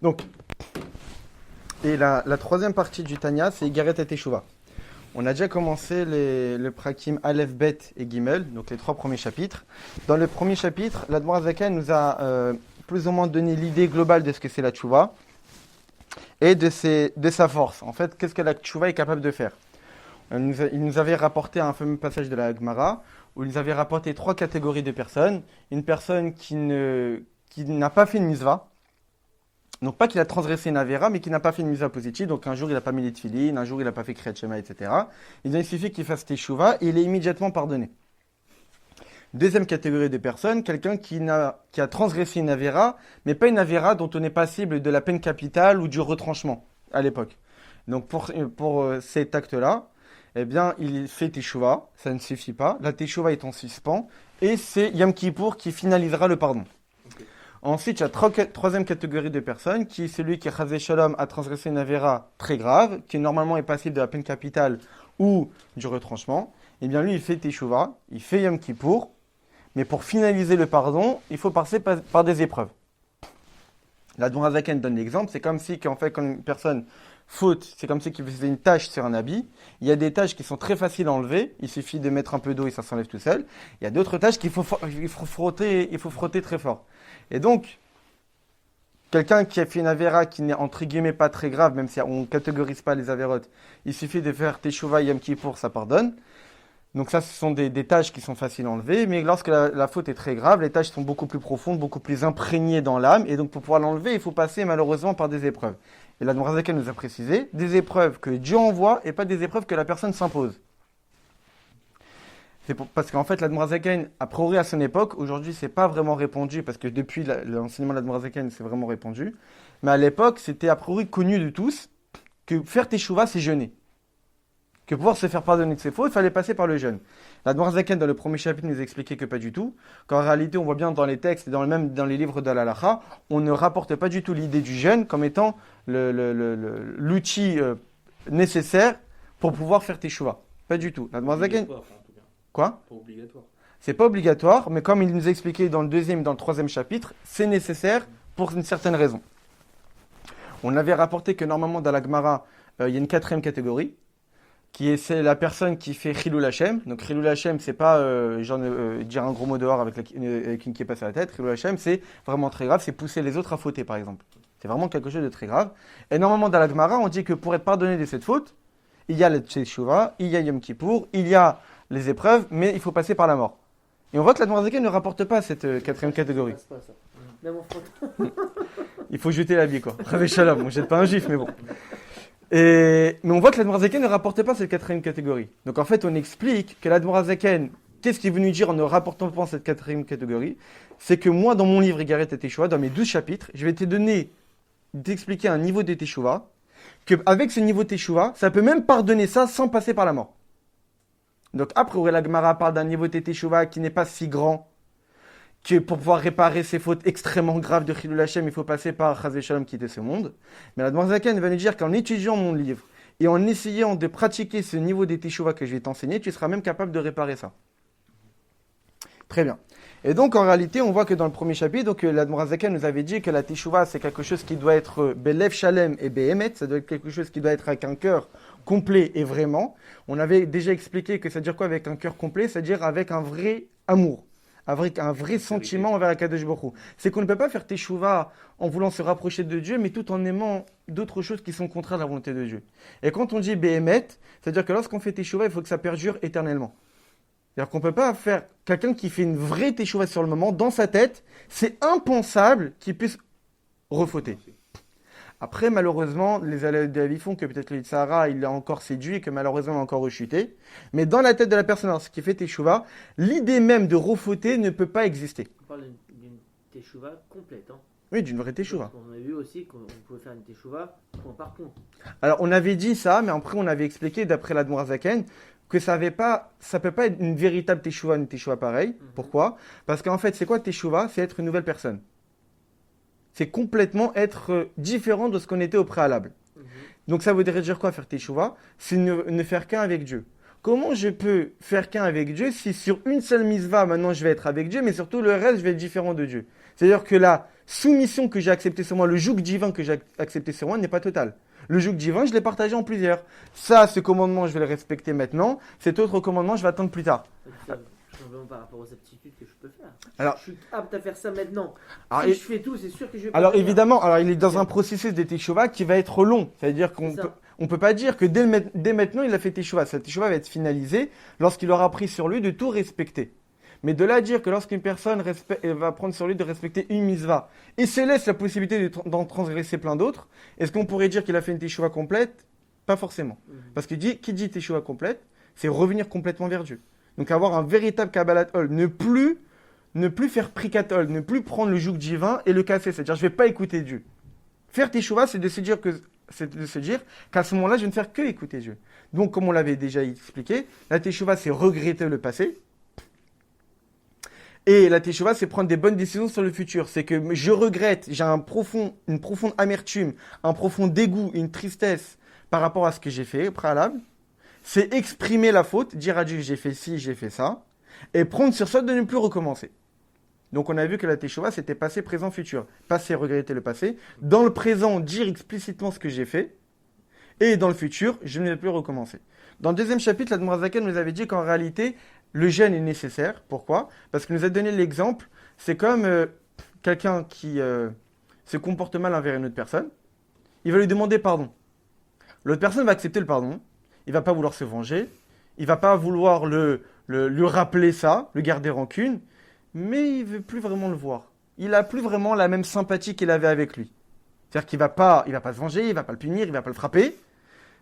Donc, et la troisième partie du Tanya, c'est Igeret et Teshuvah. On a déjà commencé le prakim Aleph, Bet et Gimel, donc les trois premiers chapitres. Dans le premier chapitre, l'Admor Zaken nous a plus ou moins donné l'idée globale de ce que c'est la Teshuvah et de sa force. En fait, qu'est-ce que la Teshuvah est capable de faire? Il nous avait rapporté un fameux passage de la Gemara où il nous avait rapporté trois catégories de personnes. Une personne qui n'a pas fait une mitzvah. Donc pas qu'il a transgressé une avéra, mais qu'il n'a pas fait une mitzvah positive. Donc un jour il n'a pas mis les tefilines, un jour il n'a pas fait Kriyat Shema, etc. Il suffit qu'il fasse teshuva et il est immédiatement pardonné. Deuxième catégorie de personnes, quelqu'un qui a transgressé une avéra, mais pas une avéra dont on est passible de la peine capitale ou du retranchement à l'époque. Donc pour cet acte-là, eh bien il fait teshuva, ça ne suffit pas. La teshuva est en suspens et c'est Yom Kippour qui finalisera le pardon. Ensuite, il y a troisième catégorie de personnes, qui est celui qui, Chazé Shalom, a transgressé une avéra très grave, qui normalement est passible de la peine capitale ou du retranchement. Eh bien, lui, il fait Teshuvah, il fait Yom Kippour, mais pour finaliser le pardon, il faut passer par des épreuves. La Doura Zaken donne l'exemple, c'est comme si, en fait, quand une personne faute, c'est comme si il faisait une tache sur un habit. Il y a des taches qui sont très faciles à enlever, il suffit de mettre un peu d'eau et ça s'enlève tout seul. Il y a d'autres taches qu'il faut frotter très fort. Et donc, quelqu'un qui a fait une avéra qui n'est entre guillemets pas très grave, même si on ne catégorise pas les avérotes, il suffit de faire Teshuvah Yom Kippour, ça pardonne. Donc ça, ce sont des tâches qui sont faciles à enlever, mais lorsque la faute est très grave, les tâches sont beaucoup plus profondes, beaucoup plus imprégnées dans l'âme, et donc pour pouvoir l'enlever, il faut passer malheureusement par des épreuves. Et la Zaken nous a précisé, des épreuves que Dieu envoie et pas des épreuves que la personne s'impose. Parce qu'en fait, l'Admor Zaken, a priori à son époque, aujourd'hui, c'est pas vraiment répandu, parce que depuis l'enseignement de l'Admor Zaken, c'est vraiment répandu. Mais à l'époque, c'était a priori connu de tous que faire teshuva, c'est jeûner. Que pouvoir se faire pardonner de ses fautes, il fallait passer par le jeûne. L'Admor Zaken, dans le premier chapitre, nous expliquait que pas du tout. Qu'en réalité, on voit bien dans les textes, et même dans les livres de l'Halacha, on ne rapporte pas du tout l'idée du jeûne comme étant l'outil nécessaire pour pouvoir faire teshuva. Pas du tout. L'Admor Zaken. Quoi? Pas obligatoire. C'est pas obligatoire, mais comme il nous a expliqué dans le deuxième et dans le troisième chapitre, c'est nécessaire pour une certaine raison. On avait rapporté que normalement dans la Gemara, il y a une quatrième catégorie, c'est la personne qui fait Chilul Hashem. Donc Chilul Hashem, c'est pas dire un gros mot dehors avec une qui est passée à la tête. Chilul Hashem, c'est vraiment très grave, c'est pousser les autres à fauter par exemple. C'est vraiment quelque chose de très grave. Et normalement dans la Gemara, on dit que pour être pardonné de cette faute, il y a le Teshuvah, il y a Yom Kippour, il y a les épreuves, mais il faut passer par la mort. Et on voit que la Zaken ne rapporte pas cette quatrième catégorie. Ça passe pas, ça. Même en France. Il faut jeter l'habit, quoi. Ravé Shalom, on ne jette pas un juif, mais bon. Mais on voit que la Zaken ne rapporte pas cette quatrième catégorie. Donc en fait, on explique que la Zaken, qu'est-ce qu'il est venu dire en ne rapportant pas cette quatrième catégorie? C'est que moi, dans mon livre Igaret et Teshuvah, dans mes 12 chapitres, je vais t'expliquer un niveau de Teshuvah, qu'avec ce niveau de Teshuvah, ça peut même pardonner ça sans passer par la mort. Donc après, la Gemara parle d'un niveau de Teshuvah qui n'est pas si grand que pour pouvoir réparer ces fautes extrêmement graves de Chilul Hashem, il faut passer par Chazé Shalom quitter ce monde. Mais la Admor Zaken va nous dire qu'en étudiant mon livre et en essayant de pratiquer ce niveau de Teshuvah que je vais t'enseigner, tu seras même capable de réparer ça. Très bien. Et donc en réalité, on voit que dans le premier chapitre, donc l'Admor Zaken nous avait dit que la Teshuvah, c'est quelque chose qui doit être Belev Shalem et Behemet, ça doit être quelque chose qui doit être avec un cœur complet et vraiment. On avait déjà expliqué que ça veut dire quoi avec un cœur complet? C'est-à-dire avec un vrai amour, avec un vrai sentiment envers Akadosh Baruch Hu. C'est qu'on ne peut pas faire Teshuvah en voulant se rapprocher de Dieu, mais tout en aimant d'autres choses qui sont contraires à la volonté de Dieu. Et quand on dit Behemet, c'est-à-dire que lorsqu'on fait Teshuvah, il faut que ça perdure éternellement. C'est-à-dire qu'on ne peut pas faire quelqu'un qui fait une vraie Teshuvah sur le moment, dans sa tête, c'est impensable qu'il puisse refauter. Après, malheureusement, les aléas de la vie font que peut-être le Sahara, il a encore séduit et que malheureusement, il a encore rechuté. Mais dans la tête de la personne, alors, ce qui fait Teshuvah, l'idée même de refauter ne peut pas exister. On parle d'une Teshuvah complète. Hein. Oui, d'une vraie Teshuvah. On a vu aussi qu'on pouvait faire une Teshuvah point par point. Alors, on avait dit ça, mais après, on avait expliqué, d'après l'Admor Zaken, que ça peut pas être une véritable Teshuvah, une Teshuvah pareille. Pourquoi? Parce qu'en fait, c'est quoi Teshuvah? C'est être une nouvelle personne. C'est complètement être différent de ce qu'on était au préalable. Donc ça voudrait dire quoi faire Teshuvah? C'est ne faire qu'un avec Dieu. Comment je peux faire qu'un avec Dieu si sur une seule mitzvah, maintenant je vais être avec Dieu, mais surtout le reste, je vais être différent de Dieu? C'est-à-dire que là, soumission que j'ai acceptée sur moi, le joug divin que j'ai accepté sur moi n'est pas total. Le joug divin, je l'ai partagé en plusieurs. Ça, ce commandement, je vais le respecter maintenant. Cet autre commandement, je vais attendre plus tard. Ça, simplement par rapport aux aptitudes que je peux faire. Alors- Je suis apte à faire ça maintenant. Alors, Si je fais tout, c'est sûr que je vais pas Alors le faire. évidemment, alors il est dans un processus de teshuva qui va être long. C'est-à-dire qu'on C'est ça. peut, on peut pas dire que dès maintenant il a fait teshuva. Sa teshuva va être finalisée lorsqu'il aura pris sur lui de tout respecter. Mais de là à dire que lorsqu'une personne va prendre sur lui de respecter une mitzvah et se laisse la possibilité d'en transgresser plein d'autres, est-ce qu'on pourrait dire qu'il a fait une teshuva complète? Pas forcément. Parce que qui dit teshuva complète, c'est revenir complètement vers Dieu. Donc avoir un véritable Kabbalat Ol, ne plus faire prikatol, ne plus prendre le joug divin et le casser. C'est-à-dire, je ne vais pas écouter Dieu. Faire teshuva, c'est de se dire qu'à ce moment-là, je vais ne faire que écouter Dieu. Donc, comme on l'avait déjà expliqué, la teshuva, c'est regretter le passé. Et la teshuva, c'est prendre des bonnes décisions sur le futur. C'est que je regrette, j'ai une profonde amertume, un profond dégoût, une tristesse par rapport à ce que j'ai fait au préalable. C'est exprimer la faute, dire à Dieu j'ai fait ci, j'ai fait ça, et prendre sur soi de ne plus recommencer. Donc on a vu que la teshuva, c'était passé, présent, futur. Passé, regretter le passé. Dans le présent, dire explicitement ce que j'ai fait. Et dans le futur, je ne vais plus recommencer. Dans le deuxième chapitre, l'Admor Zaken nous avait dit qu'en réalité, le jeûne est nécessaire. Pourquoi? Parce qu'il nous a donné l'exemple, c'est comme quelqu'un qui se comporte mal envers une autre personne. Il va lui demander pardon. L'autre personne va accepter le pardon. Il ne va pas vouloir se venger. Il ne va pas vouloir lui rappeler ça, le garder rancune. Mais il ne veut plus vraiment le voir. Il n'a plus vraiment la même sympathie qu'il avait avec lui. C'est-à-dire qu'il il va pas se venger, il ne va pas le punir, il ne va pas le frapper.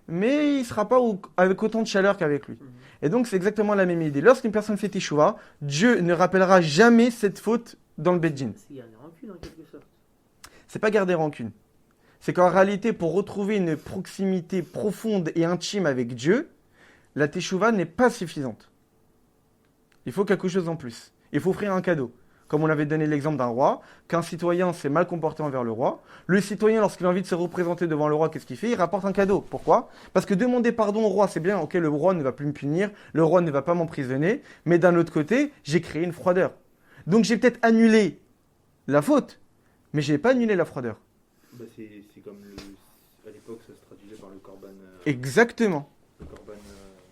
Mais il ne sera pas avec autant de chaleur qu'avec lui. Et donc, c'est exactement la même idée. Lorsqu'une personne fait teshuva, Dieu ne rappellera jamais cette faute dans le Beddin. C'est garder rancune en quelque sorte. C'est pas garder rancune. C'est qu'en réalité, pour retrouver une proximité profonde et intime avec Dieu, la teshuva n'est pas suffisante. Il faut quelque chose en plus. Il faut offrir un cadeau. Comme on avait donné l'exemple d'un roi, qu'un citoyen s'est mal comporté envers le roi. Le citoyen, lorsqu'il a envie de se représenter devant le roi, qu'est-ce qu'il fait? Il rapporte un cadeau. Pourquoi? Parce que demander pardon au roi, c'est bien. Ok, le roi ne va plus me punir, le roi ne va pas m'emprisonner. Mais d'un autre côté, j'ai créé une froideur. Donc j'ai peut-être annulé la faute, mais je n'ai pas annulé la froideur. Bah c'est comme à l'époque ça se traduisait par le korban. Exactement. Le korban.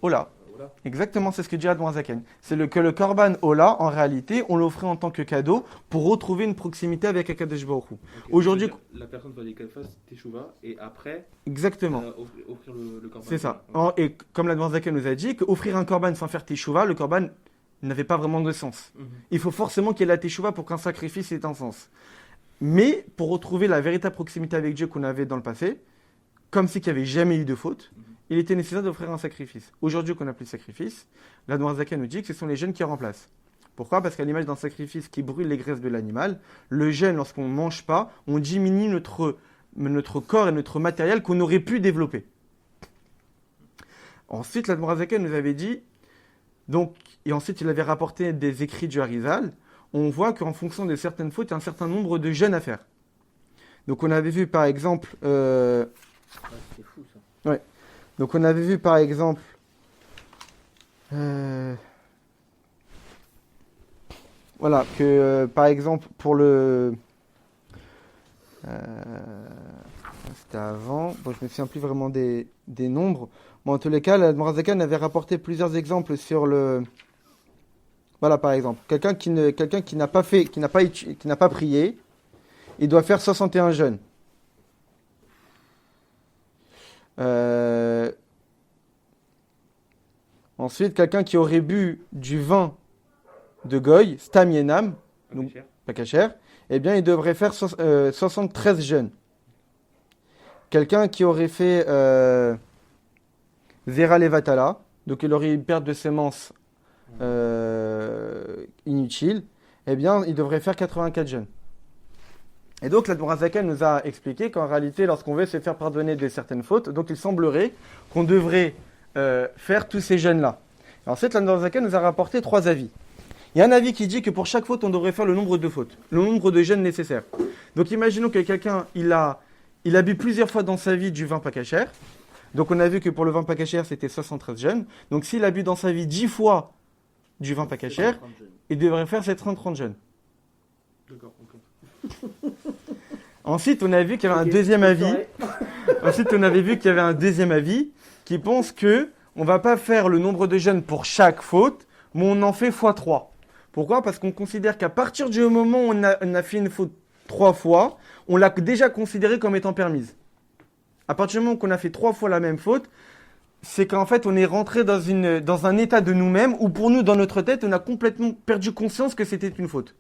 Ola. Ola. Exactement, c'est ce que dit Admor Zaken. C'est que le korban Ola, en réalité, on l'offrait en tant que cadeau pour retrouver une proximité avec Akadosh Baruch Hu. Okay. Aujourd'hui, La personne doit aller qu'elle fasse teshuva et après exactement. offrir le korban. C'est ça. Okay. Et comme l'Admor Zaken nous a dit, qu'offrir un korban sans faire teshuva, le korban n'avait pas vraiment de sens. Il faut forcément qu'il y ait la teshuva pour qu'un sacrifice ait un sens. Mais pour retrouver la véritable proximité avec Dieu qu'on avait dans le passé, comme si qu'il n'y avait jamais eu de faute, il était nécessaire d'offrir un sacrifice. Aujourd'hui qu'on n'a plus de sacrifice, l'Admor Zaken nous dit que ce sont les jeûnes qui remplacent. Pourquoi? Parce qu'à l'image d'un sacrifice qui brûle les graisses de l'animal, le jeûne, lorsqu'on ne mange pas, on diminue notre corps et notre matériel qu'on aurait pu développer. Ensuite, l'Admor Zaken nous avait dit, et ensuite il avait rapporté des écrits du Harizal, on voit qu'en fonction de certaines fautes, il y a un certain nombre de jeûnes à faire. Donc on avait vu par exemple... Ouais, c'est fou ça. Ouais. Donc on avait vu par exemple... Voilà, que par exemple pour le... c'était avant, bon, je ne me souviens plus vraiment des nombres. Bon, en tous les cas, l'Admor Zaken avait rapporté plusieurs exemples sur le... Voilà, par exemple, quelqu'un qui n'a pas prié, il doit faire 61 jeûnes. Ensuite, quelqu'un qui aurait bu du vin de Goy, Stam Yenam, donc pas cachère, eh bien, il devrait faire 73 jeûnes. Quelqu'un qui aurait fait Zera Levatala, donc il aurait une perte de semences inutile, eh bien, il devrait faire 84 jeûnes. Et donc, l'Admor Zaken nous a expliqué qu'en réalité, lorsqu'on veut se faire pardonner de certaines fautes, donc il semblerait qu'on devrait faire tous ces jeûnes-là. Et ensuite, l'Admor Zaken nous a rapporté 3 avis. Il y a un avis qui dit que pour chaque faute, on devrait faire le nombre de fautes, le nombre de jeûnes nécessaires. Donc, imaginons que quelqu'un, il a bu plusieurs fois dans sa vie du vin pas cachère. Donc, on a vu que pour le vin pas cachère, c'était 73 jeûnes. Donc, s'il a bu dans sa vie 10 fois du vin pas cachère, il devrait faire ses 30 jeûnes. D'accord, ok. Ensuite, on a vu qu'il y avait un Ok, deuxième bonne avis. soirée. Ensuite, on avait vu qu'il y avait un deuxième avis qui pense que on va pas faire le nombre de jeûnes pour chaque faute, mais on en fait x3. Pourquoi? Parce qu'on considère qu'à partir du moment où on a fait une faute 3 fois, on l'a déjà considérée comme étant permise. À partir du moment qu'on a fait 3 fois la même faute, c'est qu'en fait, on est rentré dans un état de nous-mêmes où pour nous, dans notre tête, on a complètement perdu conscience que c'était une faute.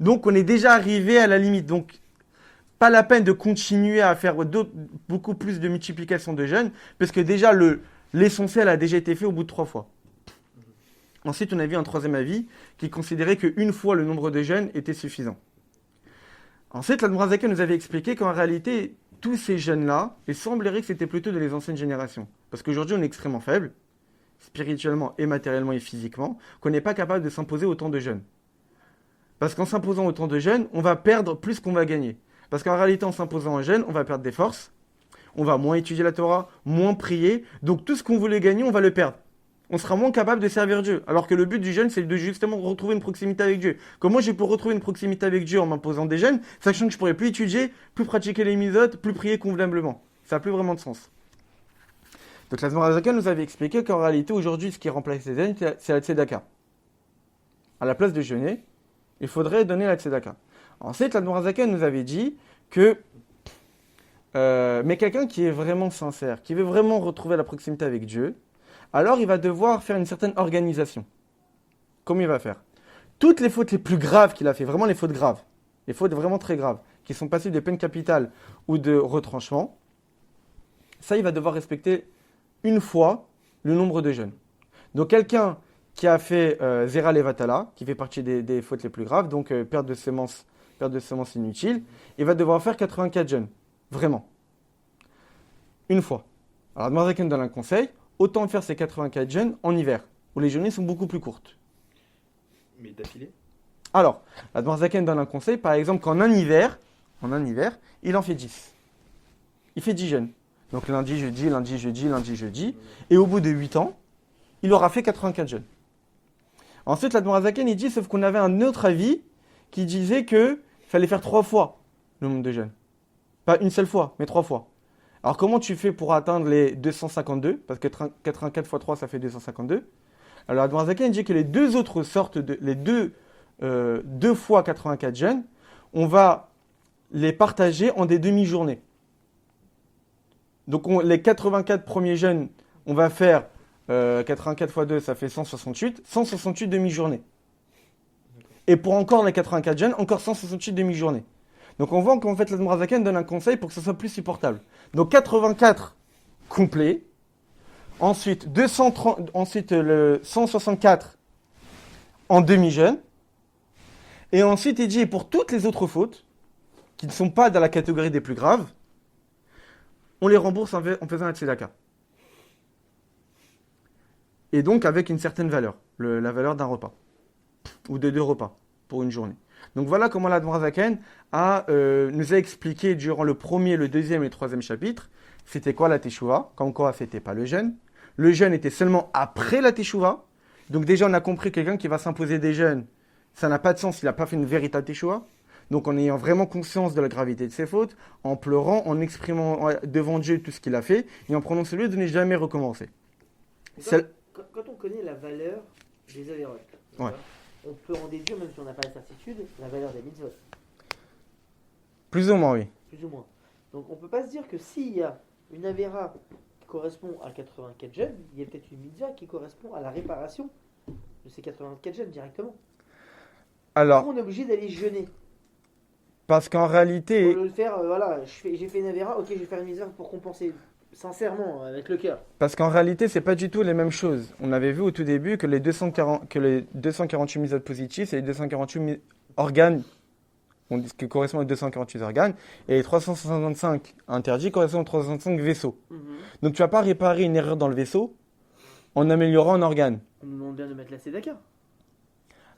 Donc, on est déjà arrivé à la limite. Donc, pas la peine de continuer à faire beaucoup plus de multiplication de jeûnes, parce que déjà, l'essentiel a déjà été fait au bout de 3 fois. Ensuite, on a vu un troisième avis qui considérait qu'une fois le nombre de jeûnes était suffisant. Ensuite, l'Admoral Zaken nous avait expliqué qu'en réalité, tous ces jeûnes-là, il semblerait que c'était plutôt de les anciennes générations. Parce qu'aujourd'hui, on est extrêmement faible, spirituellement et matériellement et physiquement, qu'on n'est pas capable de s'imposer autant de jeûnes. Parce qu'en s'imposant autant de jeûnes, on va perdre plus qu'on va gagner. Parce qu'en réalité, en s'imposant un jeûne, on va perdre des forces, on va moins étudier la Torah, moins prier, donc tout ce qu'on voulait gagner, on va le perdre. On sera moins capable de servir Dieu. Alors que le but du jeûne, c'est de justement retrouver une proximité avec Dieu. Comment j'ai pour retrouver une proximité avec Dieu en m'imposant des jeûnes, sachant que je pourrais plus étudier, plus pratiquer les mitzvot, plus prier convenablement. Ça n'a plus vraiment de sens. Donc l'Admoral Zaken nous avait expliqué qu'en réalité, aujourd'hui, ce qui remplace les jeûnes, c'est la tzedaka. À la place de jeûner, il faudrait donner la tzedaka. Ensuite, l'Admoral Zaken nous avait dit que mais quelqu'un qui est vraiment sincère, qui veut vraiment retrouver la proximité avec Dieu, alors il va devoir faire une certaine organisation. Comment il va faire? Toutes les fautes les plus graves qu'il a fait, vraiment les fautes graves, les fautes vraiment très graves, qui sont passibles de peine capitale ou de retranchement, ça il va devoir respecter une fois le nombre de jeûnes. Donc quelqu'un qui a fait Zera Levatala, qui fait partie des fautes les plus graves, donc perte de semences inutiles, il va devoir faire 84 jeûnes. Vraiment. Une fois. Alors, Admoral Zaken donne un conseil, autant faire ces 84 jeûnes en hiver, où les journées sont beaucoup plus courtes. Mais d'affilée? Alors, Admoral Zaken donne un conseil, par exemple, qu'en un hiver, il en fait 10. Il fait 10 jeûnes. Donc lundi, jeudi, lundi, jeudi, lundi, jeudi. Et au bout de 8 ans, il aura fait 84 jeûnes. Ensuite, l'Admoral Zaken, il dit, sauf qu'on avait un autre avis qui disait qu'il fallait faire 3 fois le nombre de jeûnes. Pas une seule fois, mais 3 fois. Alors comment tu fais pour atteindre les 252? Parce que 84 x 3, ça fait 252. Alors Admoral Zaken dit que les deux autres sortes, les deux fois 84 jeûnes, on va les partager en des demi-journées. Donc les 84 premiers jeûnes, on va faire 84 x 2, ça fait 168 demi-journées. Et pour encore les 84 jeûnes, encore 168 demi-journées. Donc on voit qu'en fait l'Admoral Zaken donne un conseil pour que ça soit plus supportable. Donc 84 complets, ensuite le 164 en demi-jeûne, et ensuite il dit pour toutes les autres fautes, qui ne sont pas dans la catégorie des plus graves, on les rembourse en faisant la tzedaka. Et donc avec une certaine valeur, la valeur d'un repas, ou de 2 repas pour une journée. Donc voilà comment l'Admoral Zaken nous a expliqué durant le premier, le deuxième et le troisième chapitre, c'était quoi la teshuva, comme quoi c'était pas le jeûne. Le jeûne était seulement après la teshuva. Donc déjà on a compris que quelqu'un qui va s'imposer des jeûnes, ça n'a pas de sens, il n'a pas fait une véritable teshuva. Donc en ayant vraiment conscience de la gravité de ses fautes, en pleurant, en exprimant devant Dieu tout ce qu'il a fait, et en prenant celui de ne jamais recommencer. Quand on connaît la valeur des avérotes, Ouais. on peut en déduire, même si on n'a pas la certitude, la valeur des mitzvot. Plus ou moins, oui. Plus ou moins. Donc on ne peut pas se dire que s'il y a une avéra qui correspond à 84 jeûnes, il y a peut-être une mitzvah qui correspond à la réparation de ces 84 jeûnes directement. Alors, Pourquoi on est obligé d'aller jeûner? parce qu'en réalité... Pour le faire, voilà, j'ai fait une avéra, ok, je vais faire une mitzvah pour compenser. Sincèrement, avec le cœur. Parce qu'en réalité, c'est pas du tout les mêmes choses. On avait vu au tout début que les 248 mitzvot positifs, c'est les 248 organes qui correspondent aux 248 organes, et les 365 interdits correspondent aux 365 vaisseaux. Donc tu vas pas réparer une erreur dans le vaisseau en améliorant un organe. On nous demande bien de mettre la tzedaka.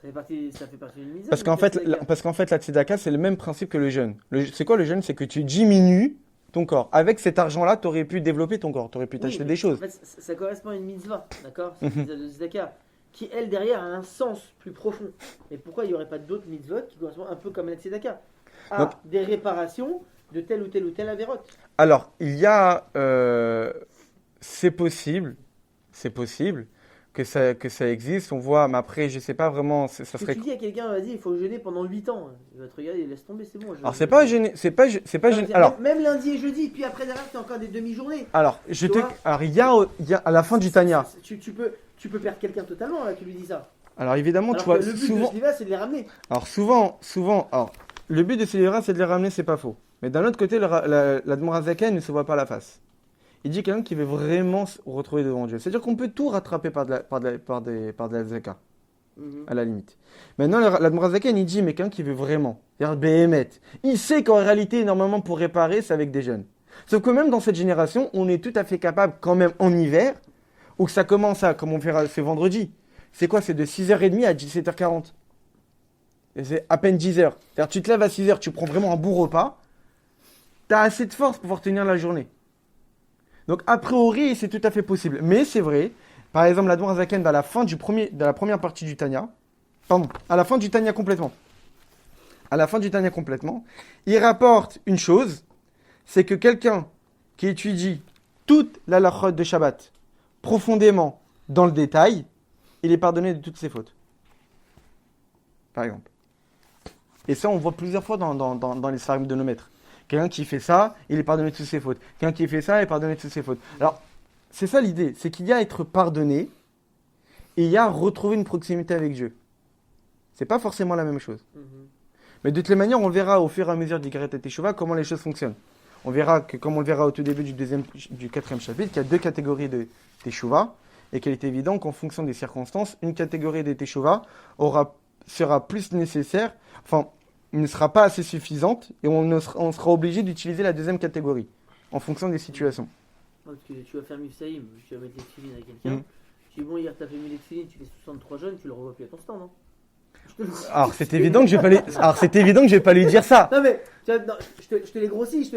Ça fait partie d'une mitzvah. Parce qu'en fait, la tzedaka, c'est le même principe que le jeûne. C'est quoi le jeûne? C'est que tu diminues ton corps. Avec cet argent-là, tu aurais pu développer ton corps, tu aurais pu t'acheter des choses. En fait, ça correspond à une mitzvah, d'accord? C'est une mitzvah de tzedaka, qui, elle, derrière, a un sens plus profond. Mais pourquoi il n'y aurait pas d'autres mitzvot qui correspondent un peu comme la tzedaka? À des réparations de telle ou telle avérote. Alors, il y a... c'est possible que ça existe, on voit, mais après, je sais pas vraiment, ça Si serait... tu dis à quelqu'un, vas-y, il faut jeûner pendant 8 ans, il va te regarder, laisse tomber, c'est bon. Alors, c'est pas gêné, c'est pas gêné. Alors, Même lundi et jeudi, puis après derrière, t'as encore des demi-journées. alors, il y a à la fin du Tanya. Tu peux perdre quelqu'un totalement, là, tu lui dis ça. Alors, évidemment, Alors tu vois, que le but de souvent... ce livre, c'est de les ramener. Alors souvent, alors, le but de ces livres, c'est de les ramener, c'est pas faux. Mais d'un autre côté, l'Admorazaken ne se voit pas la face. Il dit quelqu'un qui veut vraiment se retrouver devant Dieu. C'est-à-dire qu'on peut tout rattraper par de la zaka, à la limite. Maintenant, l'Admorazaken, il dit, mais quelqu'un qui veut vraiment, c'est-à-dire Béhémet, il sait qu'en réalité, normalement, pour réparer, c'est avec des jeunes. Sauf que même dans cette génération, on est tout à fait capable, quand même, en hiver, où que ça commence à, comme on fait ce vendredi. C'est quoi? C'est de 6h30 à 17h40. Et c'est à peine 10h. C'est-à-dire, tu te lèves à 6h, tu prends vraiment un bon repas, tu as assez de force pour pouvoir tenir la journée. Donc, a priori, c'est tout à fait possible. Mais c'est vrai, par exemple, l'Admor Azaken, à la fin de la première partie du Tanya, à la fin du Tanya complètement, il rapporte une chose, c'est que quelqu'un qui étudie toute la halachot de Shabbat profondément dans le détail, il est pardonné de toutes ses fautes. Par exemple. Et ça, on voit plusieurs fois dans les sarim de nos maîtres. Quelqu'un qui fait ça, il est pardonné de toutes ses fautes. Quelqu'un qui fait ça, il est pardonné de toutes ses fautes. Alors, c'est ça l'idée, c'est qu'il y a à être pardonné et il y a à retrouver une proximité avec Dieu. C'est pas forcément la même chose. Mais de toutes les manières, on verra au fur et à mesure d'Igret et Teshuvah comment les choses fonctionnent. On verra que, comme on le verra au tout début du 4e chapitre, qu'il y a 2 catégories de Teshuvah et qu'il est évident qu'en fonction des circonstances, une catégorie de Teshuvah sera plus nécessaire, ne sera pas assez suffisante et on sera obligé d'utiliser la 2e catégorie en fonction des situations. Parce que tu vas faire Mifsaïm, tu vas mettre les tefilines à quelqu'un. Tu dis bon, hier t'as fait 1000 tefilines, tu fais 63 jeunes, tu le revois plus à ton stand, non? Alors c'est évident que je vais pas lui dire ça. Non mais, non, je te l'ai grossi,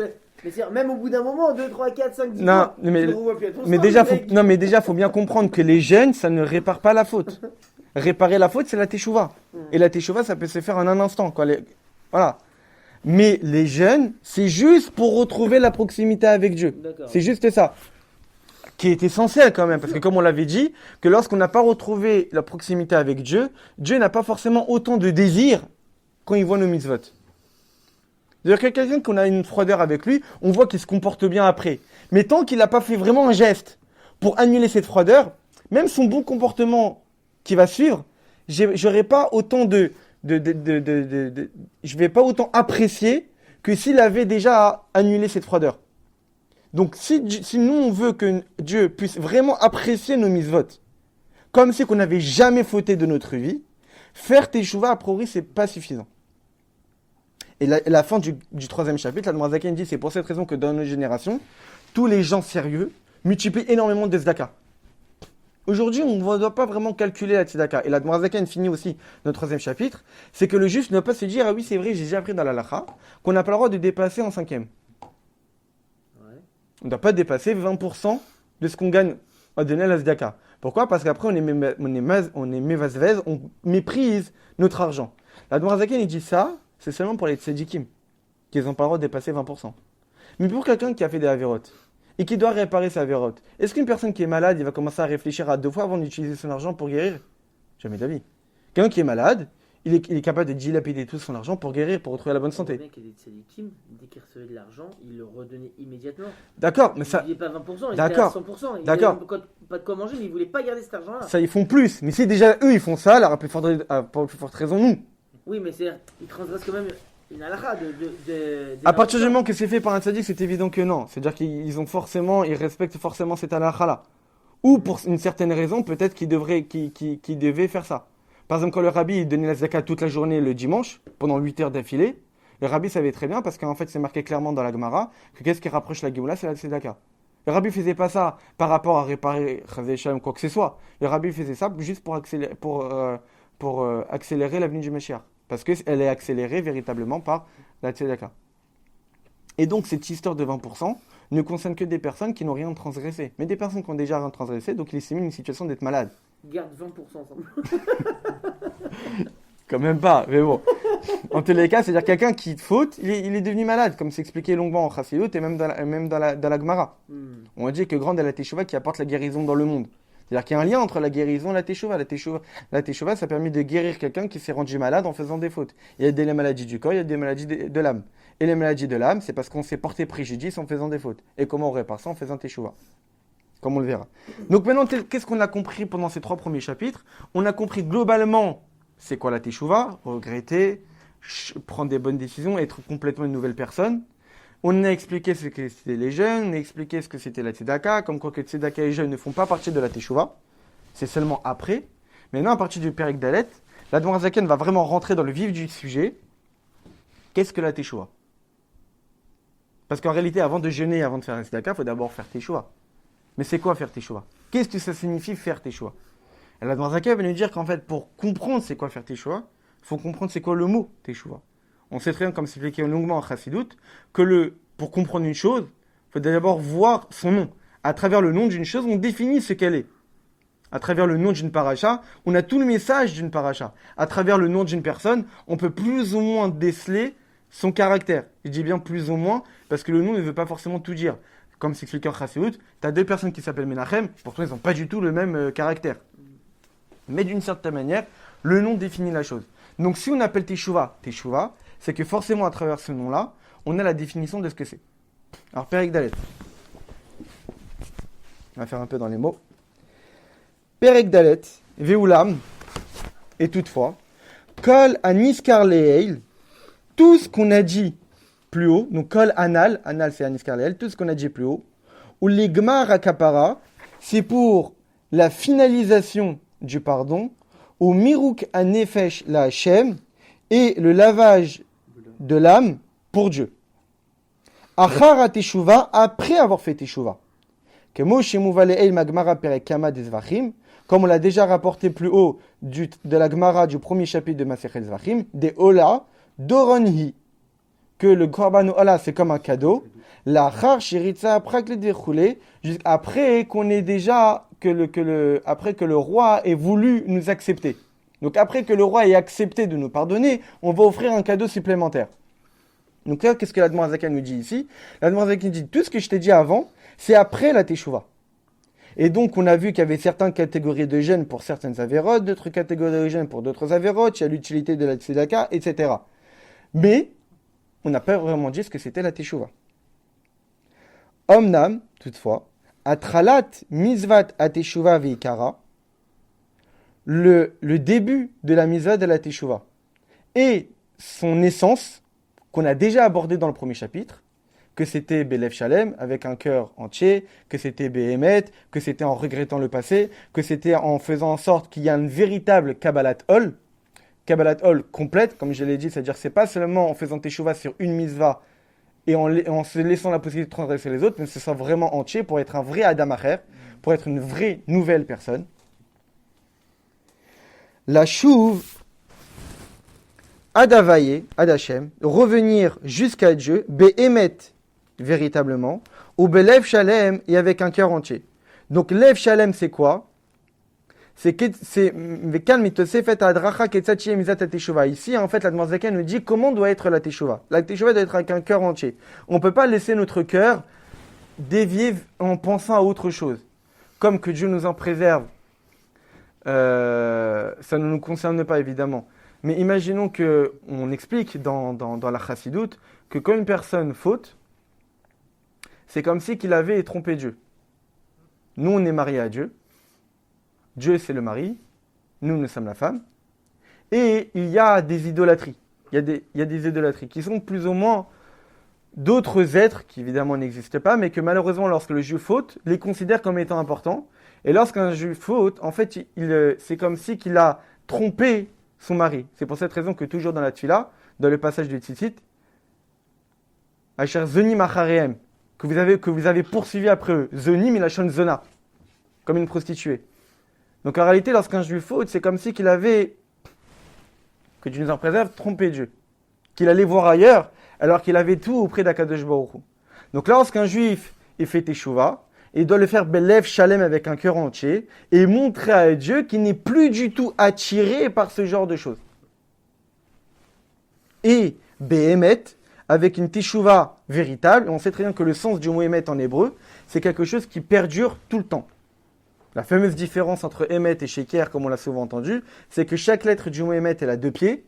mais c'est même au bout d'un moment, 2, 3, 4, 5, 10 non, ans, mais, tu le revois plus à ton mais stand. déjà, faut bien comprendre que les jeunes, ça ne répare pas la faute. Réparer la faute, c'est la teshuva. Et la teshuva, ça peut se faire en un instant, quoi. Voilà. Mais les jeunes, c'est juste pour retrouver la proximité avec Dieu. D'accord. C'est juste ça. Qui est essentiel quand même, parce que comme on l'avait dit, que lorsqu'on n'a pas retrouvé la proximité avec Dieu, Dieu n'a pas forcément autant de désir quand il voit nos mitzvot. C'est-à-dire que quelqu'un qu'on a une froideur avec lui, on voit qu'il se comporte bien après. Mais tant qu'il n'a pas fait vraiment un geste pour annuler cette froideur, même son bon comportement qui va suivre, j'aurai pas autant je vais pas autant apprécier que s'il avait déjà annulé cette froideur. Donc, si nous, on veut que Dieu puisse vraiment apprécier nos mitzvot, comme si qu'on n'avait jamais fauté de notre vie, faire teshuva, a priori, c'est pas suffisant. Et la fin du 3e chapitre, l'Admor Azaken dit, c'est pour cette raison que dans notre génération, tous les gens sérieux multiplient énormément de tzedaka. Aujourd'hui, on ne doit pas vraiment calculer la tzedaka. Et l'Admor Azaken finit aussi notre 3e chapitre, c'est que le juste ne doit pas se dire, ah oui, c'est vrai, j'ai déjà appris dans la halakha, qu'on n'a pas le droit de dépasser en 5e. On ne doit pas dépasser 20% de ce qu'on gagne à donner à la tzedaka. Pourquoi? Parce qu'après, on est mevazvez, on méprise notre argent. L'Admor Azaken, il dit ça, c'est seulement pour les tzedikim, qu'ils n'ont pas le droit de dépasser 20%. Mais pour quelqu'un qui a fait des avérotes, et qui doit réparer sa avérote, est-ce qu'une personne qui est malade, il va commencer à réfléchir à 2 fois avant d'utiliser son argent pour guérir? Jamais d'avis. Quelqu'un qui est malade, il est capable de dilapider tout son argent pour guérir, pour retrouver la bonne santé. Le mec qui a des tzadikim, dès qu'il recevait de l'argent, il le redonnait immédiatement. D'accord, mais ça... Il n'était pas 20%, il D'accord. était à 100%. Il D'accord. n'avait pas de quoi manger, mais il ne voulait pas garder cet argent-là. Ça, ils font plus. Mais si déjà eux, ils font ça, alors à plus forte raison, nous. Oui, mais ils transgressent quand même une halakha À partir du moment que c'est fait par un tzaddik, c'est évident que non. C'est-à-dire ils respectent forcément cette halakha-là. Ou pour une certaine raison, peut-être qu'ils devaient faire ça. Par exemple, quand le rabbi il donnait la zakat toute la journée le dimanche, pendant 8 heures d'affilée, le rabbi savait très bien, parce qu'en fait c'est marqué clairement dans la Gemara, que qu'est-ce qui rapproche la Géoula, c'est la tzedaka. Le rabbi faisait pas ça par rapport à réparer Chazé ou quoi que ce soit. Le rabbi faisait ça juste pour accélérer l'avenue du Mashiach. Parce qu'elle est accélérée véritablement par la tzedaka. Et donc cette histoire de 20% ne concerne que des personnes qui n'ont rien transgressé. Mais des personnes qui ont déjà rien transgressé, donc il s'est mis une situation d'être malade. Garde 20% ensemble. Quand même pas, mais bon. En tous les cas, c'est-à-dire quelqu'un qui faute, il est devenu malade, comme c'est expliqué longuement en Chassidut et même dans la Gemara. On a dit que grande est la Teshuvah qui apporte la guérison dans le monde. C'est-à-dire qu'il y a un lien entre la guérison et la Teshuvah. La Teshuvah, ça permet de guérir quelqu'un qui s'est rendu malade en faisant des fautes. Il y a des maladies du corps, il y a des maladies de l'âme. Et les maladies de l'âme, c'est parce qu'on s'est porté préjudice en faisant des fautes. Et comment on répare ça? En faisant Teshuvah. Comme on le verra. Donc maintenant, qu'est-ce qu'on a compris pendant ces 3 premiers chapitres? On a compris globalement c'est quoi la Teshuvah, regretter, prendre des bonnes décisions, être complètement une nouvelle personne. On a expliqué ce que c'était les jeûnes, on a expliqué ce que c'était la Tzedaka, comme quoi que Tzedaka et les jeûnes ne font pas partie de la Teshuvah. C'est seulement après. Maintenant, à partir du Perek Dalet, l'Admor Zaken va vraiment rentrer dans le vif du sujet. Qu'est-ce que la Teshuvah? Parce qu'en réalité, avant de jeûner, avant de faire la Tzedaka, il faut d'abord faire Teshuvah. Mais c'est quoi faire Teshuvah? Qu'est-ce que ça signifie faire Teshuvah? Et l'Admor Zaken va nous dire qu'en fait, pour comprendre c'est quoi faire Teshuvah, il faut comprendre c'est quoi le mot Teshuvah. On sait très bien, comme c'est expliqué longuement en Chassidut, que pour comprendre une chose, il faut d'abord voir son nom. À travers le nom d'une chose, on définit ce qu'elle est. À travers le nom d'une paracha, on a tout le message d'une paracha. À travers le nom d'une personne, on peut plus ou moins déceler son caractère. Je dis bien plus ou moins, parce que le nom ne veut pas forcément tout dire. Comme c'est expliqué en Chassidut, tu as 2 personnes qui s'appellent Menachem, pourtant ils n'ont pas du tout le même caractère. Mais d'une certaine manière, le nom définit la chose. Donc si on appelle Teshuvah, c'est que forcément à travers ce nom-là, on a la définition de ce que c'est. Alors Perek Dalet. On va faire un peu dans les mots. Perek Dalet, Ve'ulam, et toutefois, Kol Aniskar Le'el, tout ce qu'on a dit plus haut, donc Kol Anal c'est Aniskar Le'el, tout ce qu'on a dit plus haut, ou l'Igmar Akapara, c'est pour la finalisation du pardon, ou Miruk Anefesh la Hashem, et le lavage de l'âme pour Dieu. Achar Teshuvah, après avoir fait Teshuvah. Comme on l'a déjà rapporté plus haut de la Gemara du premier chapitre de Masechet Zvachim, des Ola, Doronhi, que le Korban Ola c'est comme un cadeau, la Char Shiritza Praklet Vechule, après qu'on ait déjà, après que le roi ait voulu nous accepter. Donc après que le roi ait accepté de nous pardonner, on va offrir un cadeau supplémentaire. Donc là, qu'est-ce que l'Admor Zaken nous dit ici? L'Admor Zaken dit, tout ce que je t'ai dit avant, c'est après la Teshuvah. Et donc, on a vu qu'il y avait certaines catégories de jeûne pour certaines avérotes, d'autres catégories de jeûne pour d'autres avérotes, il y a l'utilité de la Tzedaka, etc. Mais, on n'a pas vraiment dit ce que c'était la Teshuvah. Omnam, toutefois, Atralat Mizvat Ateshuvah Veikara, le début de la Mizvat de la Teshuvah, et son essence, qu'on a déjà abordé dans le premier chapitre, que c'était Belev Shalem, avec un cœur entier, que c'était Behemet, que c'était en regrettant le passé, que c'était en faisant en sorte qu'il y ait une véritable Kabbalat Ol complète, comme je l'ai dit, c'est-à-dire que c'est pas seulement en faisant Teshuvah sur une mitzvah et en se laissant la possibilité de transgresser les autres, mais ce soit vraiment entier pour être un vrai Adam Acher, pour être une vraie nouvelle personne. La Shuv Adavaye, Adachem, revenir jusqu'à Dieu, Behemet, véritablement, ou Belev Shalem, et avec un cœur entier. Donc, Lev Shalem, c'est quoi? C'est ici, en fait, l'Admor Zaken nous dit comment doit être la Teshuvah. La Teshuvah doit être avec un cœur entier. On ne peut pas laisser notre cœur dévier en pensant à autre chose. Comme que Dieu nous en préserve, ça ne nous concerne pas, évidemment. Mais imaginons qu'on explique dans la Chassidut que quand une personne faute, c'est comme si qu'il avait trompé Dieu. Nous, on est mariés à Dieu. Dieu, c'est le mari. Nous, nous sommes la femme. Et il y a des idolâtries. Il y a des idolâtries qui sont plus ou moins d'autres êtres qui, évidemment, n'existent pas, mais que malheureusement, lorsque le juif faute, les considère comme étant importants. Et lorsqu'un juif faute, en fait, c'est comme si qu'il a trompé son mari. C'est pour cette raison que toujours dans la Tfila, dans le passage du Tzitzit, Asher Zonim Acharehem, que vous avez poursuivi après eux. Zonim, il a shon zona, comme une prostituée. Donc en réalité, lorsqu'un juif faute, c'est comme si qu'il avait, que Dieu nous en préserve, trompé Dieu. Qu'il allait voir ailleurs, alors qu'il avait tout auprès d'Akadosh Baruch Hu. Donc lorsqu'un juif il fait Teshuvah, il doit le faire Belev Shalem avec un cœur entier et montrer à Dieu qu'il n'est plus du tout attiré par ce genre de choses. et Behemet, avec une teshuva véritable. Et on sait très bien que le sens du mot Emet en hébreu, c'est quelque chose qui perdure tout le temps. La fameuse différence entre Emet et Sheker, comme on l'a souvent entendu, c'est que chaque lettre du mot Emet, elle a 2 pieds,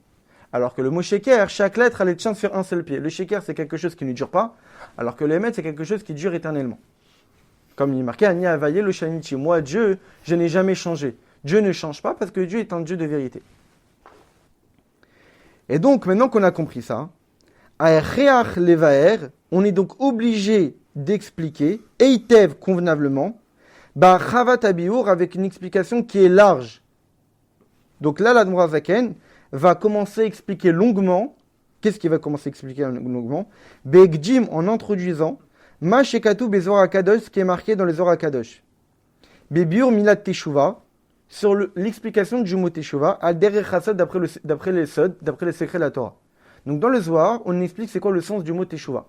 alors que le mot Sheker, chaque lettre, elle tient sur un seul pied. Le Sheker, c'est quelque chose qui ne dure pas, alors que le Emet, c'est quelque chose qui dure éternellement. Comme il est marqué, Ani Avaye le Shanichi. Moi, Dieu, je n'ai jamais changé. Dieu ne change pas parce que Dieu est un Dieu de vérité. Et donc, maintenant qu'on a compris ça, Aereach Levaer, on est donc obligé d'expliquer, Eitev convenablement, Chavat Abiour avec une explication qui est large. Donc là, l'Admor Zaken va commencer à expliquer longuement. Qu'est-ce qu'il va commencer à expliquer longuement? Begdim en introduisant Ma Shekatu Bezor Kadosh, ce qui est marqué dans les Zohar Kadosh. Bebiur Milat Teshuva, sur l'explication du mot Teshuva, Al Derech Hasod d'après les Sod, d'après les secrets de la Torah. Donc dans le Zohar, on explique c'est quoi le sens du mot Teshuva.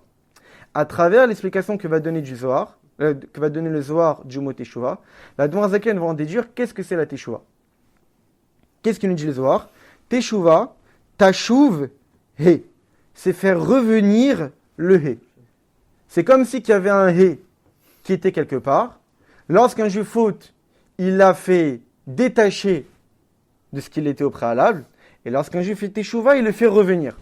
À travers l'explication que va donner du Zohar, que va donner le Zohar du mot Teshuva, la Dmar Zaken va en déduire qu'est-ce que c'est la Teshuva. Qu'est-ce qu'il nous dit le Zohar? Teshuva, Tashuv, He. C'est faire revenir le He. C'est comme si qu'il y avait un He qui était quelque part. Lorsqu'un juif faute, il l'a fait détacher de ce qu'il était au préalable. Et lorsqu'un juif fait Teshuva, il le fait revenir.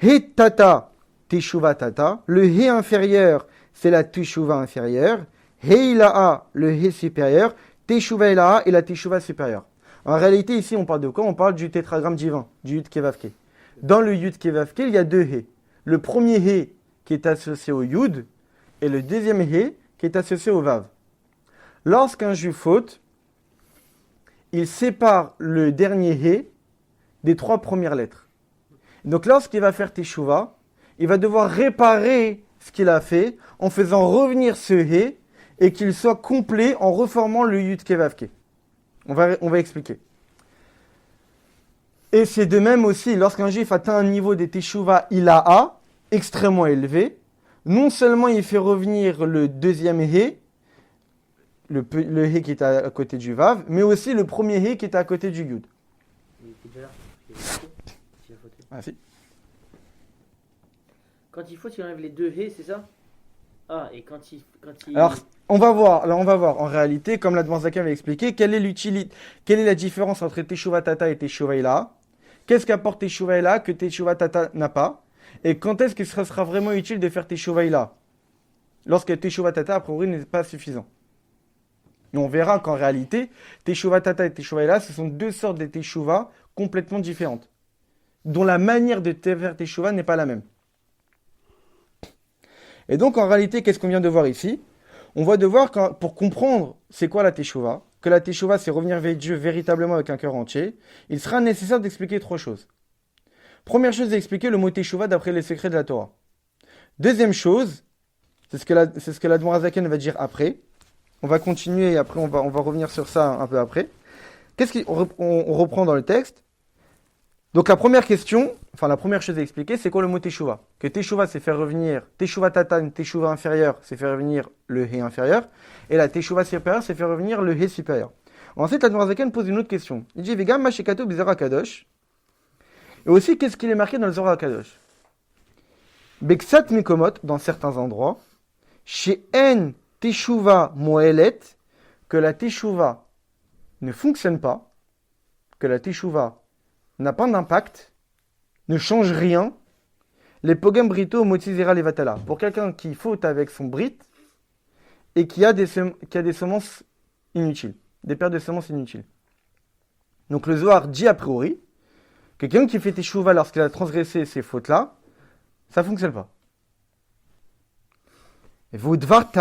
He Tata, Teshuva Tata. Le He inférieur, c'est la Teshuva inférieure. He Ilaha, le He supérieur. Teshuva Ilaha et la Teshuva supérieure. En réalité, ici, on parle de quoi? On parle du tétragramme divin, du Yud Kevavke. Dans le Yud Kevavke, il y a 2 He. Le premier He qui est associé au Yud et le deuxième He qui est associé au Vav. Lorsqu'un juif faute, il sépare le dernier He des 3 premières lettres. Donc lorsqu'il va faire Teshuva, il va devoir réparer ce qu'il a fait en faisant revenir ce He et qu'il soit complet en reformant le Yud Kevavke. On va expliquer. Et c'est de même aussi, lorsqu'un juif atteint un niveau de Teshuva Ilaha, extrêmement élevé, non seulement il fait revenir le deuxième He, le He qui est à côté du Vav, mais aussi le premier He qui est à côté du Yud. Il était déjà là. Il a fauté. Ah si. Quand il faut, tu enlèves les 2 He, c'est ça? Ah, et quand il... Alors, on va voir. En réalité, comme l'Admor Zaken avait expliqué, quelle est la différence entre Teshuva Tata et Teshuva Ilaha? Qu'est-ce qu'apporte Teshuva Ilaha que Teshuva Tata n'a pas? Et quand est-ce que ce sera vraiment utile de faire Teshuva Ilaha? Lorsque Teshuva Tata, a priori, n'est pas suffisant. Et on verra qu'en réalité, Teshuva Tata et Teshuva Ilaha, ce sont 2 sortes de Teshuva complètement différentes, dont la manière de faire Teshuva n'est pas la même. Et donc, en réalité, qu'est-ce qu'on vient de voir ici? On va devoir, pour comprendre c'est quoi la Teshuva, que la Teshuva, c'est revenir vers Dieu véritablement avec un cœur entier, il sera nécessaire d'expliquer 3 choses. Première chose, d'expliquer le mot Teshuva d'après les secrets de la Torah. Deuxième chose, c'est ce que l'Admor Zaken va dire après. On va continuer et après on va revenir sur ça un peu après. On reprend dans le texte. Donc la première chose à expliquer, c'est quoi le mot Teshuva? Que Teshuva, c'est faire revenir, Teshuva Tata, une Teshuva inférieure, c'est faire revenir le He inférieur, et la Teshuva supérieure, c'est faire revenir le He supérieur. Ensuite, l'Admor Zaken pose une autre question. Il dit, Vegam Mashikato Bezor Kadosh. Et aussi, qu'est-ce qu'il est marqué dans le Zohar Kadosh? Beksat Mikomot, dans certains endroits, chez En Teshuva Moelet, que la Teshuva ne fonctionne pas, que la Teshuva n'a pas d'impact, ne change rien, les Pogam Brito Motizera Levatala. Pour quelqu'un qui faute avec son Brit et qui a des semences inutiles, des paires de semences inutiles. Donc le Zohar dit a priori, quelqu'un qui fait Teshuva lorsqu'il a transgressé ces fautes-là, ça ne fonctionne pas. Et Vodvar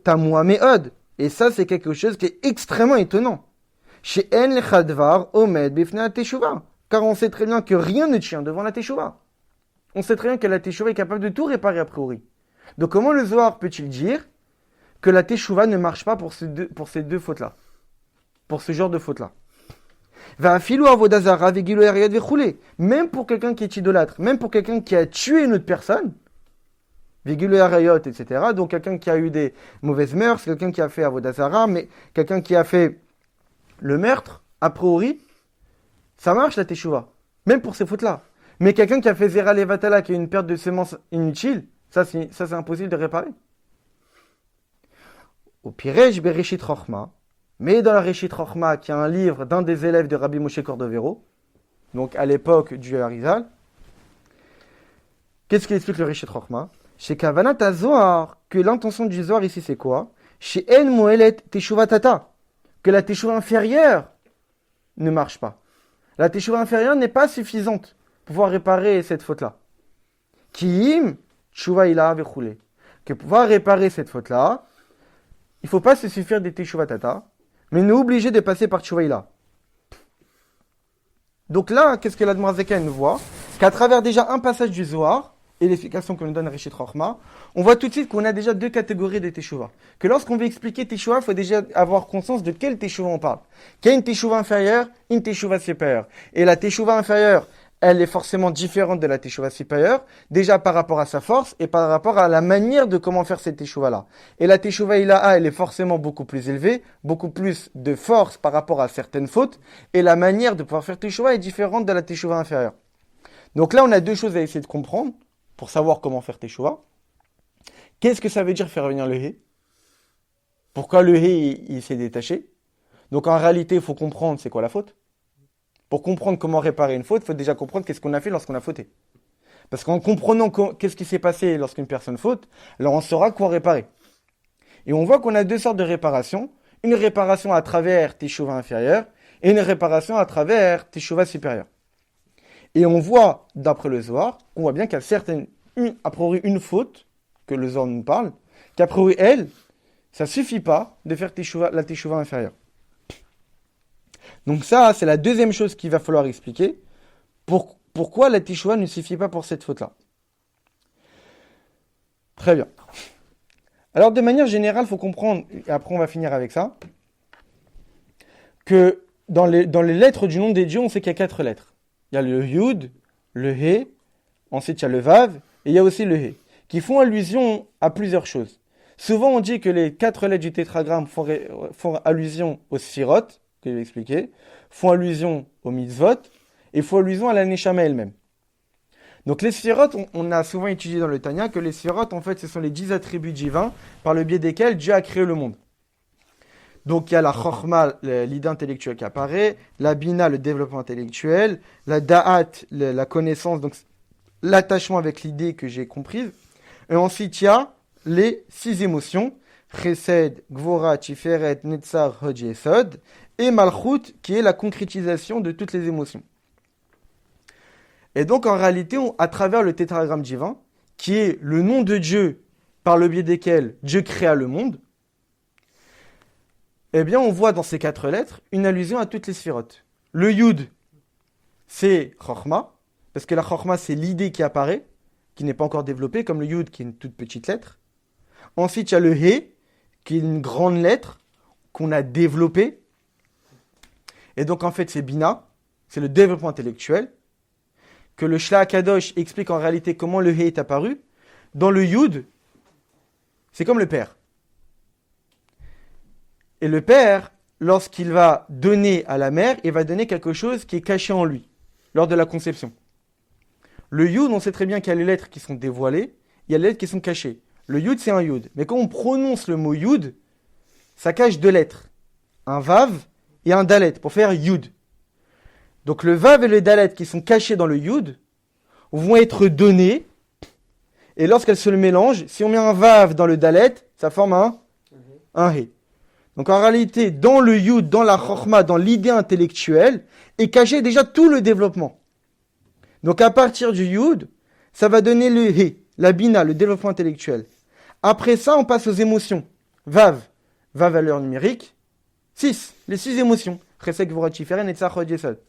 Tamoua Meod. Et ça, c'est quelque chose qui est extrêmement étonnant. Chez En Lechadvar Omed Bifna Teshuva. Car on sait très bien que rien ne tient devant la Teshuva. On sait très bien que la Teshuva est capable de tout réparer a priori. Donc comment le Zohar peut-il dire que la Teshuva ne marche pas pour ces deux fautes-là? Pour ce genre de fautes-là. Même pour quelqu'un qui est idolâtre, même pour quelqu'un qui a tué une autre personne, etc. Donc quelqu'un qui a eu des mauvaises mœurs, quelqu'un qui a fait Avodazara, mais quelqu'un qui a fait le meurtre, a priori, ça marche la Teshuva. Même pour ces fautes-là. Mais quelqu'un qui a fait Zera Levatala, qui a une perte de semences inutile, ça c'est impossible de réparer. Au Pirej Bereshit Chochma, mais dans la Reshit Chochma, qui est un livre d'un des élèves de Rabbi Moshe Cordovero, donc à l'époque du Harizal, qu'est-ce qu'il explique le Reshit Chochma? Chez Kavanat Zohar, que l'intention du Zohar ici c'est quoi? Chez En Moelet Teshuva Tata, que la Teshuva inférieure ne marche pas. La Teshuva inférieure n'est pas suffisante pour pouvoir réparer cette faute-là. Kiim Teshuva ila vechoulé. Que pour pouvoir réparer cette faute-là, il ne faut pas se suffire des Teshuva Tata, mais nous obligé de passer par Teshuva ila. Donc là, qu'est-ce que l'Admor Zaken nous voit? Qu'à travers déjà un passage du Zohar, et l'explication que nous donne Reshit Chochma, on voit tout de suite qu'on a déjà deux catégories de Teshuva. Que lorsqu'on veut expliquer Teshuva, il faut déjà avoir conscience de quelle Teshuva on parle. Qu'il y a une Teshuva inférieure, une Teshuva supérieure. Et la Teshuva inférieure, elle est forcément différente de la Teshuva supérieure, déjà par rapport à sa force et par rapport à la manière de comment faire cette Teshuva-là. Et la Teshuva ilaha, elle est forcément beaucoup plus élevée, beaucoup plus de force par rapport à certaines fautes, et la manière de pouvoir faire Teshuva est différente de la Teshuva inférieure. Donc là, on a deux choses à essayer de comprendre pour savoir comment faire Teshuva. Qu'est-ce que ça veut dire faire venir le He? Pourquoi le He, il s'est détaché? Donc en réalité, il faut comprendre c'est quoi la faute. Pour comprendre comment réparer une faute, il faut déjà comprendre qu'est-ce qu'on a fait lorsqu'on a fauté. Parce qu'en comprenant qu'est-ce qui s'est passé lorsqu'une personne faute, alors on saura quoi réparer. Et on voit qu'on a deux sortes de réparation. Une réparation à travers Teshuva inférieure et une réparation à travers Teshuva supérieure. Et on voit, d'après le Zohar, on voit bien qu'il y a certaines, a priori une faute, que le Zohar nous parle, qu'a priori elle, ça suffit pas de faire la Teshuva inférieure. Donc ça, c'est la deuxième chose qu'il va falloir expliquer. Pourquoi la Teshuva ne suffit pas pour cette faute-là? Très bien. Alors de manière générale, il faut comprendre, et après on va finir avec ça, que dans les lettres du nom des dieux, on sait qu'il y a 4 lettres. Il y a le Yud, le He, ensuite il y a le Vav, et il y a aussi le He, qui font allusion à plusieurs choses. Souvent on dit que les 4 lettres du tétragramme font allusion aux Sphirot, que je vais expliquer, font allusion aux Mitzvot, et font allusion à la Neshama elle-même. Donc les Sphirot, on a souvent étudié dans le Tanya que les Sphirot, en fait, ce sont les 10 attributs divins par le biais desquels Dieu a créé le monde. Donc il y a la Chokhmah, l'idée intellectuelle qui apparaît, la Bina, le développement intellectuel, la Da'at, la connaissance, donc l'attachement avec l'idée que j'ai comprise. Et ensuite il y a les 6 émotions, Chesed, Gvora, Tiferet, Netzar, Hod, Yesod, et Malchut, qui est la concrétisation de toutes les émotions. Et donc en réalité, à travers le tétragramme divin, qui est le nom de Dieu par le biais desquels Dieu créa le monde, eh bien, on voit dans ces 4 lettres une allusion à toutes les sphirotes. Le Yud, c'est Chokhmah, parce que la Chokhmah, c'est l'idée qui apparaît, qui n'est pas encore développée, comme le Yud, qui est une toute petite lettre. Ensuite, il y a le He, qui est une grande lettre qu'on a développée. Et donc, en fait, c'est Bina, c'est le développement intellectuel, que le Shla Kadosh explique en réalité comment le He est apparu. Dans le Yud, c'est comme le Père. Et le père, lorsqu'il va donner à la mère, il va donner quelque chose qui est caché en lui, lors de la conception. Le Yud, on sait très bien qu'il y a les lettres qui sont dévoilées, il y a les lettres qui sont cachées. Le Yud, c'est un Yud. Mais quand on prononce le mot Yud, ça cache 2 lettres. Un Vav et un Dalet, pour faire Yud. Donc le Vav et le Dalet qui sont cachés dans le Yud vont être donnés, et lorsqu'elles se mélangent, si on met un Vav dans le Dalet, ça forme un He. Donc en réalité, dans le Yud, dans la Chokhmah, dans l'idée intellectuelle, est caché déjà tout le développement. Donc à partir du Yud, ça va donner le He, la Bina, le développement intellectuel. Après ça, on passe aux émotions. Vav, valeur numérique. 6, les 6 émotions. Chesed, Gvura, Tiferet, Netzar, Hod, Yesod.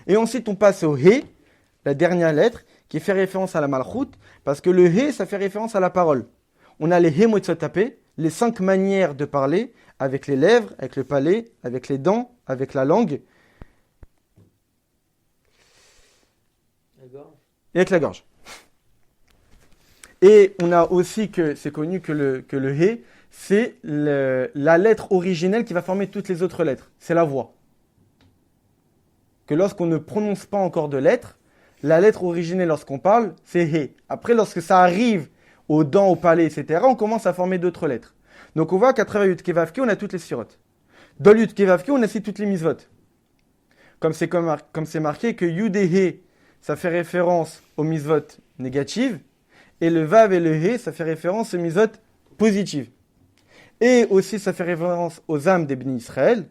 Et ensuite, on passe au He, la dernière lettre, qui fait référence à la Malchut, parce que le He, ça fait référence à la parole. On a les He Motzotapé, les 5 manières de parler, avec les lèvres, avec le palais, avec les dents, avec la langue, et avec la gorge. Et on a aussi que c'est connu que le He, c'est la lettre originelle qui va former toutes les autres lettres. C'est la voix. que lorsqu'on ne prononce pas encore de lettres, la lettre originelle lorsqu'on parle, c'est He. Après, lorsque ça arrive aux dents, au palais, etc., on commence à former d'autres lettres. Donc on voit qu'à travers Yud Kei Vav Kei, on a toutes les sirotes. Dans Yud Kei Vav Kei, on a aussi toutes les mitzvot. Comme c'est marqué que Yud et He, ça fait référence aux mitzvot négatives, et le Vav et le He, ça fait référence aux mitzvot positives. Et aussi, ça fait référence aux âmes des Bnei Israël.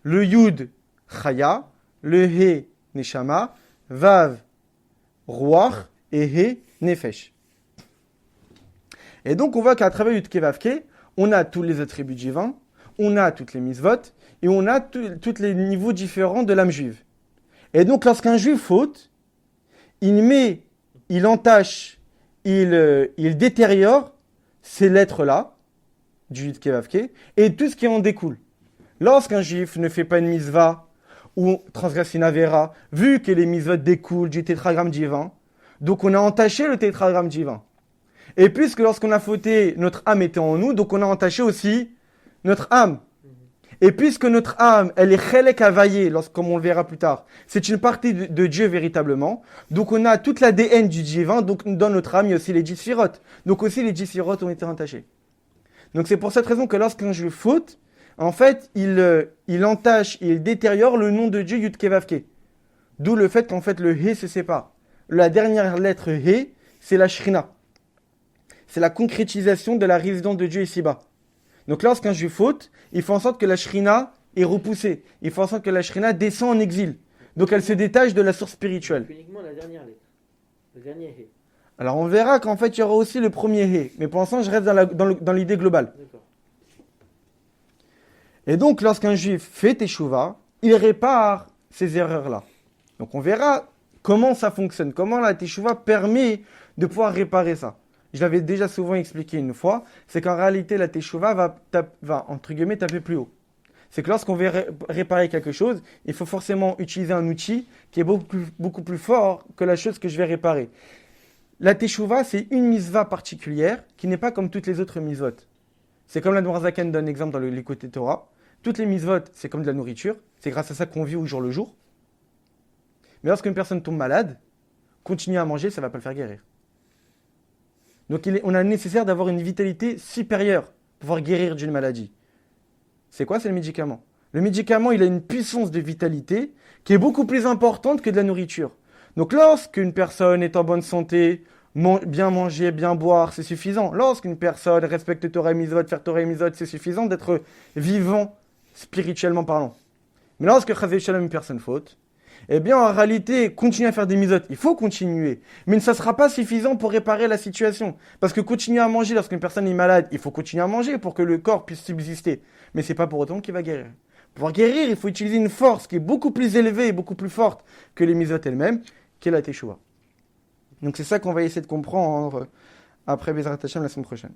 Le Yud, Chaya, le He, Neshama, Vav, Ruach, et He, Nefesh. Et donc, on voit qu'à travers Yud Kei Vav Kei, on a tous les attributs divins, on a toutes les mitzvot, et on a tous les niveaux différents de l'âme juive. Et donc, lorsqu'un juif faute, il entache, il détériore ces lettres-là, du Yud Kei Vav Kei, et tout ce qui en découle. Lorsqu'un juif ne fait pas une mitzvah, ou transgresse une avéra, vu que les mitzvot découlent du tétragramme divin, donc on a entaché le tétragramme divin. Et puisque lorsqu'on a fauté, notre âme était en nous, donc on a entaché aussi notre âme. Et puisque notre âme, elle est chelek availlée, comme on le verra plus tard, c'est une partie de Dieu véritablement, donc on a toute l'ADN du divin, donc dans notre âme, il y a aussi les 10 sphirotes. Donc aussi les 10 sphirotes ont été entachés. Donc c'est pour cette raison que lorsqu'un juif faute, en fait, il entache, il détériore le nom de Dieu Yud Kei Vav Kei. D'où le fait qu'en fait le He se sépare. La dernière lettre He, c'est la Shrina. C'est la concrétisation de la résidence de Dieu ici-bas. Donc lorsqu'un juif faute, il fait en sorte que la Shrina est repoussée. Il fait en sorte que la Shrina descend en exil. Donc elle se détache de la source spirituelle. Uniquement la dernière lettre. Le dernier He. Alors on verra qu'en fait il y aura aussi le premier He. Mais pour l'instant je reste dans l'idée globale. D'accord. Et donc lorsqu'un juif fait teshuva, il répare ces erreurs-là. Donc on verra comment ça fonctionne, comment la teshuva permet de pouvoir réparer ça. Je l'avais déjà souvent expliqué une fois, c'est qu'en réalité la teshuva va entre guillemets taper plus haut. C'est que lorsqu'on veut réparer quelque chose, il faut forcément utiliser un outil qui est beaucoup plus fort que la chose que je vais réparer. La teshuva, c'est une mitzvah particulière qui n'est pas comme toutes les autres mitzvot. C'est comme la Noirzaken donne exemple dans le côté Torah. Toutes les mitzvot, c'est comme de la nourriture. C'est grâce à ça qu'on vit au jour le jour. Mais lorsqu'une personne tombe malade, continuer à manger, ça ne va pas le faire guérir. Donc on a nécessaire d'avoir une vitalité supérieure pour pouvoir guérir d'une maladie. C'est quoi? C'est le médicament. Le médicament, il a une puissance de vitalité qui est beaucoup plus importante que de la nourriture. Donc lorsqu'une personne est en bonne santé, bien manger, bien boire, c'est suffisant. Lorsqu'une personne respecte Torah et Mitzvot, faire Torah et Mitzvot, c'est suffisant d'être vivant spirituellement parlant. Mais lorsque Chazé Shalom, une personne faute, eh bien en réalité, continuer à faire des mitzvot, il faut continuer. Mais ça ne sera pas suffisant pour réparer la situation. Parce que continuer à manger lorsqu'une personne est malade, il faut continuer à manger pour que le corps puisse subsister. Mais ce n'est pas pour autant qu'il va guérir. Pour pouvoir guérir, il faut utiliser une force qui est beaucoup plus élevée et beaucoup plus forte que les mitzvot elles-mêmes, qui est la teshuva. Donc c'est ça qu'on va essayer de comprendre après Bezrat Hashem la semaine prochaine.